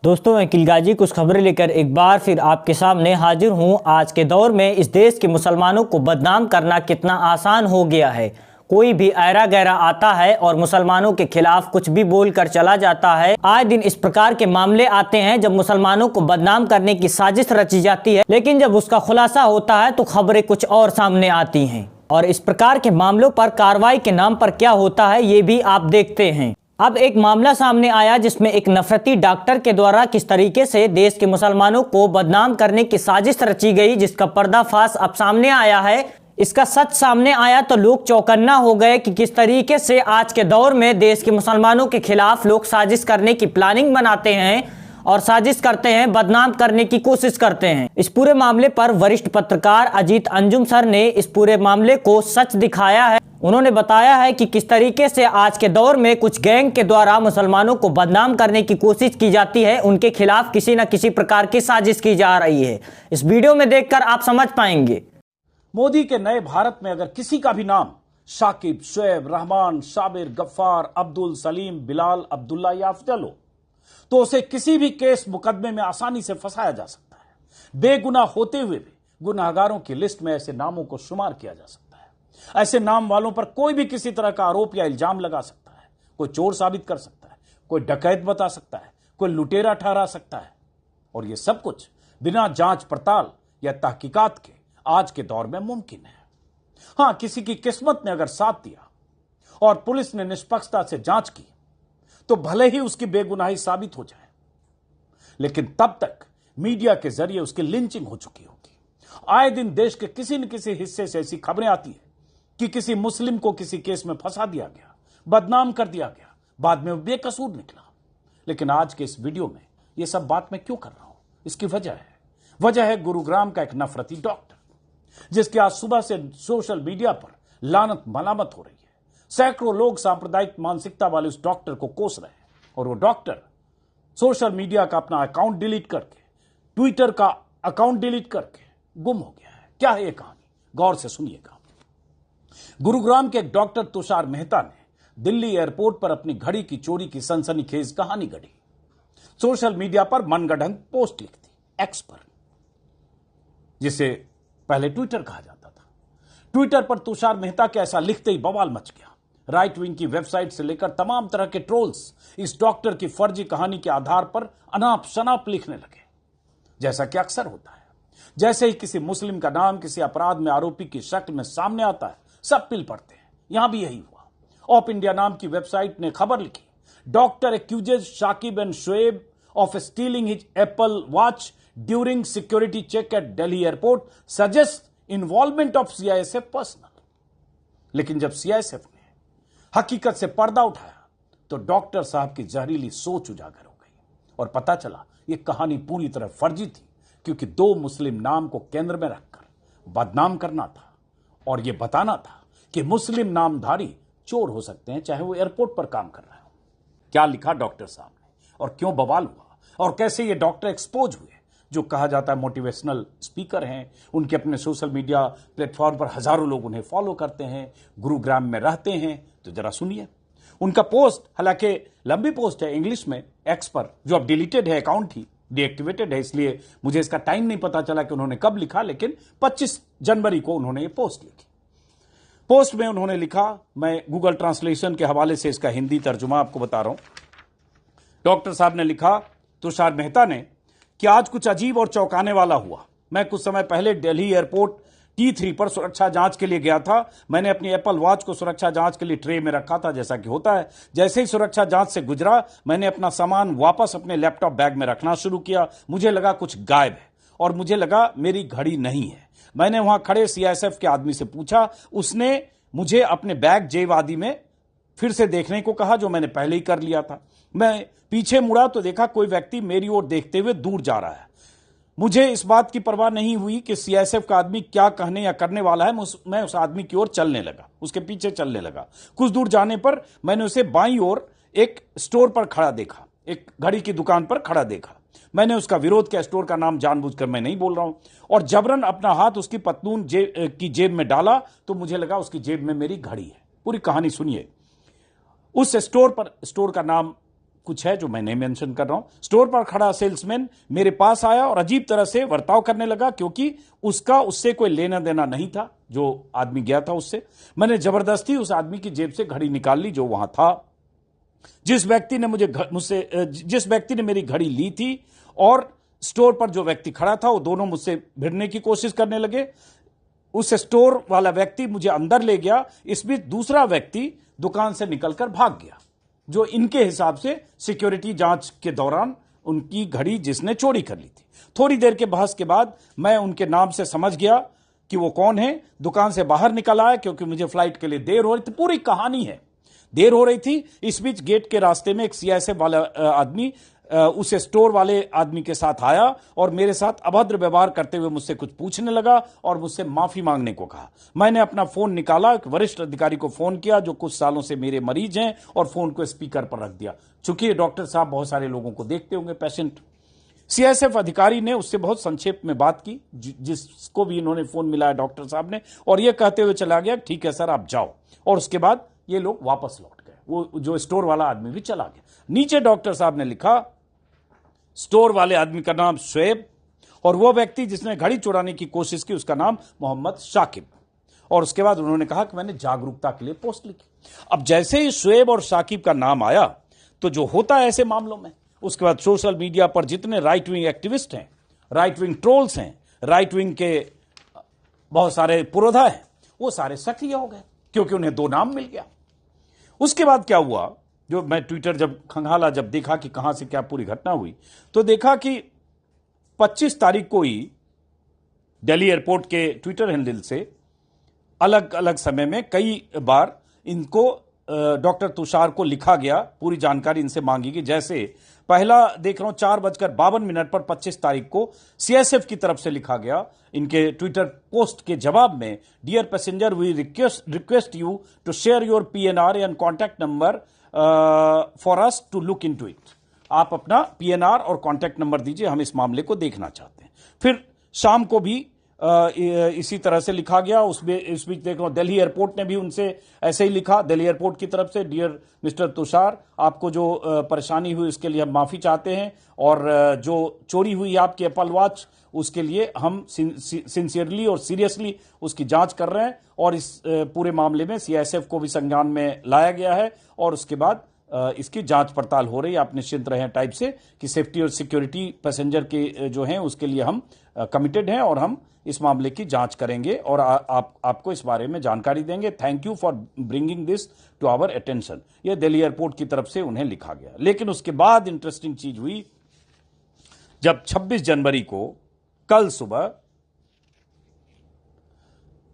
दोस्तों, मैं किलगाजी कुछ खबरें लेकर एक बार फिर आपके सामने हाजिर हूं। आज के दौर में इस देश के मुसलमानों को बदनाम करना कितना आसान हो गया है। कोई भी ऐरा गैरा आता है और मुसलमानों के खिलाफ कुछ भी बोलकर चला जाता है। आए दिन इस प्रकार के मामले आते हैं जब मुसलमानों को बदनाम करने की साजिश रची जाती है, लेकिन जब उसका खुलासा होता है तो खबरें कुछ और सामने आती हैं। और इस प्रकार के मामलों पर कार्रवाई के नाम पर क्या होता है ये भी आप देखते हैं। अब एक मामला सामने आया जिसमें एक नफरती डॉक्टर के द्वारा किस तरीके से देश के मुसलमानों को बदनाम करने की साजिश रची गई, जिसका पर्दाफाश अब सामने आया है। इसका सच सामने आया तो लोग चौकन्ना हो गए कि किस तरीके से आज के दौर में देश के मुसलमानों के खिलाफ लोग साजिश करने की प्लानिंग बनाते हैं और साजिश करते हैं, बदनाम करने की कोशिश करते हैं। इस पूरे मामले पर वरिष्ठ पत्रकार अजीत अंजुम सर ने इस पूरे मामले को सच दिखाया है। उन्होंने बताया है कि किस तरीके से आज के दौर में कुछ गैंग के द्वारा मुसलमानों को बदनाम करने की कोशिश की जाती है, उनके खिलाफ किसी न किसी प्रकार की साजिश की जा रही है। इस वीडियो में देखकर आप समझ पाएंगे। मोदी के नए भारत में अगर किसी का भी नाम शाकिब, शुएब, रहमान, शाबिर, गफ्फार, अब्दुल, सलीम, बिलाल, अब्दुल्ला या अफजल हो तो उसे किसी भी केस मुकदमे में आसानी से फंसाया जा सकता है। बेगुनाह होते हुए भी गुनाहगारों की लिस्ट में ऐसे नामों को शुमार किया जा सकता है। ऐसे नाम वालों पर कोई भी किसी तरह का आरोप या इल्जाम लगा सकता है। कोई चोर साबित कर सकता है, कोई डकैत बता सकता है, कोई लुटेरा ठहरा सकता है। और यह सब कुछ बिना जांच पड़ताल या तहकीकात के आज के दौर में मुमकिन है। हां, किसी की किस्मत ने अगर साथ दिया और पुलिस ने निष्पक्षता से जांच की तो भले ही उसकी बेगुनाही साबित हो जाए, लेकिन तब तक मीडिया के जरिए उसकी लिंचिंग हो चुकी होगी। आए दिन देश के किसी न किसी हिस्से से ऐसी खबरें आती है कि किसी मुस्लिम को किसी केस में फंसा दिया गया, बदनाम कर दिया गया, बाद में वो बेकसूर निकला। लेकिन आज के इस वीडियो में यह सब बात मैं क्यों कर रहा हूं, इसकी वजह है गुरुग्राम का एक नफरती डॉक्टर जिसकी आज सुबह से सोशल मीडिया पर लानत मलामत हो रही है। सैकड़ों लोग सांप्रदायिक मानसिकता वाले उस डॉक्टर को कोस रहे हैं और वो डॉक्टर सोशल मीडिया का अपना अकाउंट डिलीट करके, ट्विटर का अकाउंट डिलीट करके गुम हो गया है। क्या है ये कहानी, गौर से सुनिएगा। गुरुग्राम के एक डॉक्टर तुषार मेहता ने दिल्ली एयरपोर्ट पर अपनी घड़ी की चोरी की सनसनीखेज कहानी गढ़ी। सोशल मीडिया पर मनगढ़ंत पोस्ट लिखती, एक्स पर, जिसे पहले ट्विटर कहा जाता था। ट्विटर पर तुषार मेहता के ऐसा लिखते ही बवाल मच गया। राइट विंग की वेबसाइट से लेकर तमाम तरह के ट्रोल्स इस डॉक्टर की फर्जी कहानी के आधार पर अनाप शनाप लिखने लगे। जैसा कि अक्सर होता है, जैसे ही किसी मुस्लिम का नाम किसी अपराध में आरोपी की शक्ल में सामने आता है, सब पिल पड़ते हैं। यहां भी यही हुआ। ऑफ इंडिया नाम की वेबसाइट ने खबर लिखी, doctor accuses Shakib and Shoaib of stealing his Apple watch during security check at Delhi airport, suggest involvement of CISF personnel. लेकिन जब सीआईएसएफ ने हकीकत से पर्दा उठाया तो डॉक्टर साहब की जहरीली सोच उजागर हो गई और पता चला यह कहानी पूरी तरह फर्जी थी, क्योंकि दो मुस्लिम नाम को केंद्र में रखकर बदनाम करना था और यह बताना था कि मुस्लिम नामधारी चोर हो सकते हैं, चाहे वो एयरपोर्ट पर काम कर रहे हो। क्या लिखा डॉक्टर साहब ने और क्यों बवाल हुआ और कैसे ये डॉक्टर एक्सपोज हुए, जो कहा जाता है मोटिवेशनल स्पीकर हैं। उनके अपने सोशल मीडिया प्लेटफॉर्म पर हजारों लोग उन्हें फॉलो करते हैं, गुरुग्राम में रहते हैं। तो जरा सुनिए उनका पोस्ट, हालांकि लंबी पोस्ट है इंग्लिश में, एक्स पर, जो अब डिलीटेड है, अकाउंट ही डीएक्टिवेटेड है, इसलिए मुझे इसका टाइम नहीं पता चला कि उन्होंने कब लिखा, लेकिन 25 जनवरी को उन्होंने ये पोस्ट लिखी। पोस्ट में उन्होंने लिखा, मैं गूगल ट्रांसलेशन के हवाले से इसका हिंदी तर्जुमा आपको बता रहा हूं। डॉक्टर साहब ने लिखा, तुषार मेहता ने, कि आज कुछ अजीब और चौंकाने वाला हुआ। मैं कुछ समय पहले दिल्ली एयरपोर्ट T3 पर सुरक्षा जांच के लिए गया था। मैंने अपनी एप्पल वॉच को सुरक्षा जांच के लिए ट्रे में रखा था, जैसा कि होता है। जैसे ही सुरक्षा जांच से गुजरा, मैंने अपना सामान वापस अपने लैपटॉप बैग में रखना शुरू किया। मुझे लगा कुछ गायब है और मुझे लगा मेरी घड़ी नहीं है। मैंने वहां खड़े सीआईएसएफ के आदमी से पूछा, उसने मुझे अपने बैग जेब आदि में फिर से देखने को कहा, जो मैंने पहले ही कर लिया था। मैं पीछे मुड़ा तो देखा कोई व्यक्ति मेरी ओर देखते हुए दूर जा रहा है। मुझे इस बात की परवाह नहीं हुई कि सीआईएसएफ का आदमी क्या कहने या करने वाला है। मैं उस आदमी की ओर चलने लगा, उसके पीछे चलने लगा। कुछ दूर जाने पर मैंने उसे बाईं ओर एक स्टोर पर खड़ा देखा, एक घड़ी की दुकान पर खड़ा देखा। मैंने उसका विरोध किया, स्टोर का नाम जानबूझकर मैं नहीं बोल रहा हूं, और जबरन अपना हाथ उसकी पतलून की जेब में डाला तो मुझे लगा उसकी जेब में मेरी घड़ी है। पूरी कहानी सुनिए। उस स्टोर का नाम कुछ है जो मैं नहीं मेंशन कर रहा हूं। स्टोर पर खड़ा सेल्समैन मेरे पास आया और अजीब तरह से बर्ताव करने लगा, क्योंकि उससे कोई लेना देना नहीं था। जो आदमी गया था उससे मैंने जबरदस्ती उस आदमी की जेब से घड़ी निकाल ली जो वहां था। जिस व्यक्ति ने मेरी घड़ी ली थी और स्टोर पर जो व्यक्ति खड़ा था, वो दोनों मुझसे भिड़ने की कोशिश करने लगे। उस स्टोर वाला व्यक्ति मुझे अंदर ले गया। इस बीच दूसरा व्यक्ति दुकान से निकलकर भाग गया, जो इनके हिसाब से सिक्योरिटी जांच के दौरान उनकी घड़ी जिसने चोरी कर ली थी। थोड़ी देर के बहस के बाद मैं उनके नाम से समझ गया कि वो कौन है। दुकान से बाहर निकल आया क्योंकि मुझे फ्लाइट के लिए देर हो रही थी। पूरी कहानी है, देर हो रही थी। इस बीच गेट के रास्ते में एक सीआईएसएफ वाला आदमी उस स्टोर वाले आदमी के साथ आया और मेरे साथ अभद्र व्यवहार करते हुए मुझसे कुछ पूछने लगा और मुझसे माफी मांगने को कहा। मैंने अपना फोन निकाला, एक वरिष्ठ अधिकारी को फोन किया जो कुछ सालों से मेरे मरीज हैं, और फोन को स्पीकर पर रख दिया। चूंकि डॉक्टर साहब बहुत सारे लोगों को देखते होंगे, पेशेंट। सीआईएसएफ अधिकारी ने उससे बहुत संक्षेप में बात की, जिसको भी इन्होंने फोन मिलाया डॉक्टर साहब ने, और यह कहते हुए चला गया ठीक है सर आप जाओ। और उसके बाद ये लोग वापस लौट गए। वो जो स्टोर वाला आदमी भी चला गया। नीचे डॉक्टर साहब ने लिखा, स्टोर वाले आदमी का नाम शुएब और वो व्यक्ति जिसने घड़ी चुराने की कोशिश की उसका नाम मोहम्मद शाकिब। और उसके बाद उन्होंने कहा कि मैंने जागरूकता के लिए पोस्ट लिखी। अब जैसे ही शुएब और शाकिब का नाम आया, तो जो होता है ऐसे मामलों में, उसके बाद सोशल मीडिया पर जितने राइट विंग एक्टिविस्ट हैं, राइट विंग ट्रोल्स हैं, राइट विंग के बहुत सारे पुरोधा हैं, वो सारे सक्रिय हो गए क्योंकि उन्हें दो नाम मिल गया। उसके बाद क्या हुआ, जो मैं ट्विटर जब खंगाला, जब देखा कि कहां से क्या पूरी घटना हुई, तो देखा कि 25 तारीख को ही दिल्ली एयरपोर्ट के ट्विटर हैंडल से अलग अलग समय में कई बार इनको डॉक्टर तुषार को लिखा गया, पूरी जानकारी इनसे मांगी गई। जैसे पहला देख रहा हूं 4:52 पर 25 तारीख को सीआईएसएफ की तरफ से लिखा गया इनके ट्विटर पोस्ट के जवाब में, dear passenger we request you to share your PNR and contact number for us to look into it. आप अपना पीएनआर और कॉन्टैक्ट नंबर दीजिए, हम इस मामले को देखना चाहते हैं। फिर शाम को भी इसी तरह से लिखा गया। उसमें इस बीच देख रहा हूं दिल्ली एयरपोर्ट ने भी उनसे ऐसे ही लिखा, दिल्ली एयरपोर्ट की तरफ से, डियर मिस्टर तुषार, आपको जो परेशानी हुई उसके लिए हम माफी चाहते हैं, और जो चोरी हुई आपकी एप्पल वॉच उसके लिए हम सिंसियरली और सीरियसली उसकी जांच कर रहे हैं, और इस पूरे मामले में सीआईएसएफ को भी संज्ञान में लाया गया है, और उसके बाद इसकी जांच पड़ताल हो रही है। आप निश्चिंत रहें टाइप से कि सेफ्टी और सिक्योरिटी पैसेंजर के जो हैं उसके लिए हम कमिटेड हैं, और हम इस मामले की जांच करेंगे और आपको इस बारे में जानकारी देंगे। Thank you for bringing this to our attention. ये दिल्ली एयरपोर्ट की तरफ से उन्हें लिखा गया। लेकिन उसके बाद इंटरेस्टिंग चीज हुई, जब 26 जनवरी को कल सुबह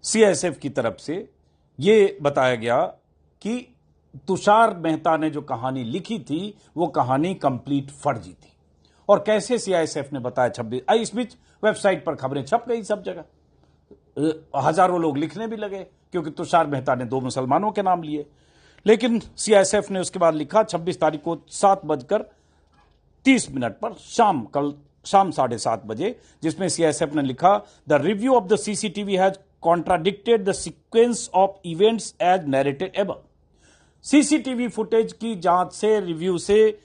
सीआईएसएफ की तरफ से यह बताया गया कि तुषार मेहता ने जो कहानी लिखी थी वो कहानी कंप्लीट फर्जी थी। और कैसे सीआईएसएफ ने बताया 26, इस बीच वेबसाइट पर खबरें छप गई सब जगह, हजारों लोग लिखने भी लगे क्योंकि तुषार मेहता ने 2 मुसलमानों के नाम लिए। लेकिन सीआईएसएफ ने उसके बाद लिखा 26 तारीख को 7:30 पर कल शाम 7:30 बजे, जिसमें सीआईएसएफ ने लिखा, the review of the CCTV has contradicted the sequence of events as narrated above. CCTV footage की जांच से, रिव्यू से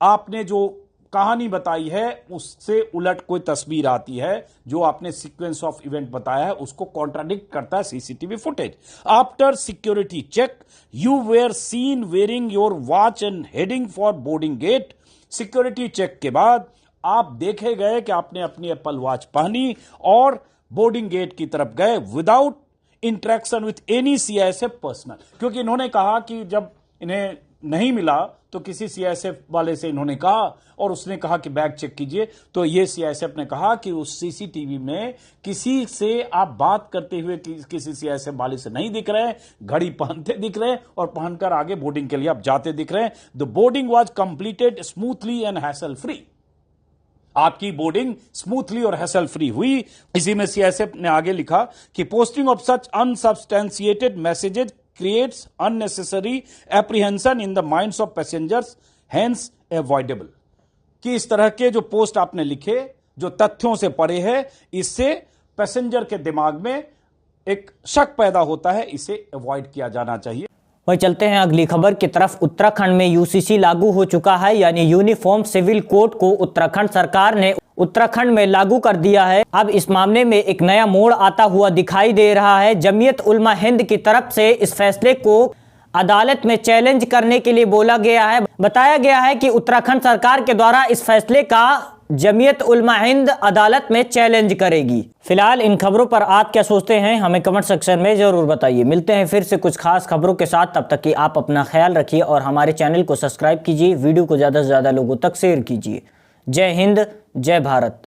आपने जो कहानी बताई है उससे उलट कोई तस्वीर आती है। जो आपने सीक्वेंस ऑफ इवेंट बताया है उसको कॉन्ट्राडिक्ट करता है CCTV footage. After security check you were seen wearing your watch and heading for boarding gate. Security check के बाद आप देखे गए कि आपने अपनी एप्पल वॉच पहनी और बोर्डिंग गेट की तरफ गए without interaction with any CISF personal. क्योंकि इन्होंने कहा कि जब इन्हें नहीं मिला तो किसी सीआईएसएफ वाले से इन्होंने कहा और उसने कहा कि बैग चेक कीजिए, तो ये सीआईएसएफ ने कहा कि उस सीसीटीवी में किसी से आप बात करते हुए किसी सीआईएसएफ वाले से नहीं दिख रहे हैं, घड़ी पहनते दिख रहे हैं और पहनकर आगे बोर्डिंग के लिए आप जाते दिख रहे हैं। The boarding was completed smoothly and hassle free. आपकी बोर्डिंग स्मूथली और हैसल फ्री हुई। इसी में सीआईएसएफ ने आगे लिखा कि posting of such unsubstantiated messages creates unnecessary apprehension in the minds of passengers, hence avoidable। कि इस तरह के जो पोस्ट आपने लिखे जो तथ्यों से परे है, इससे पैसेंजर के दिमाग में एक शक पैदा होता है, इसे अवॉइड किया जाना चाहिए। वही चलते हैं अगली खबर की तरफ। उत्तराखंड में यूसीसी लागू हो चुका है, यानी यूनिफॉर्म सिविल कोड को उत्तराखंड सरकार ने उत्तराखंड में लागू कर दिया है। अब इस मामले में एक नया मोड़ आता हुआ दिखाई दे रहा है। जमीयत उलमा हिंद की तरफ से इस फैसले को अदालत में चैलेंज करने के लिए बोला गया है। बताया गया है कि उत्तराखंड सरकार के द्वारा इस फैसले का जमीयत उलमा हिंद अदालत में चैलेंज करेगी। फिलहाल इन खबरों पर आप क्या सोचते हैं, हमें कमेंट सेक्शन में जरूर बताइए। मिलते हैं फिर से कुछ खास खबरों के साथ, तब तक कि आप अपना ख्याल रखिए और हमारे चैनल को सब्सक्राइब कीजिए, वीडियो को ज़्यादा से ज़्यादा लोगों तक शेयर कीजिए। जय हिंद, जय भारत।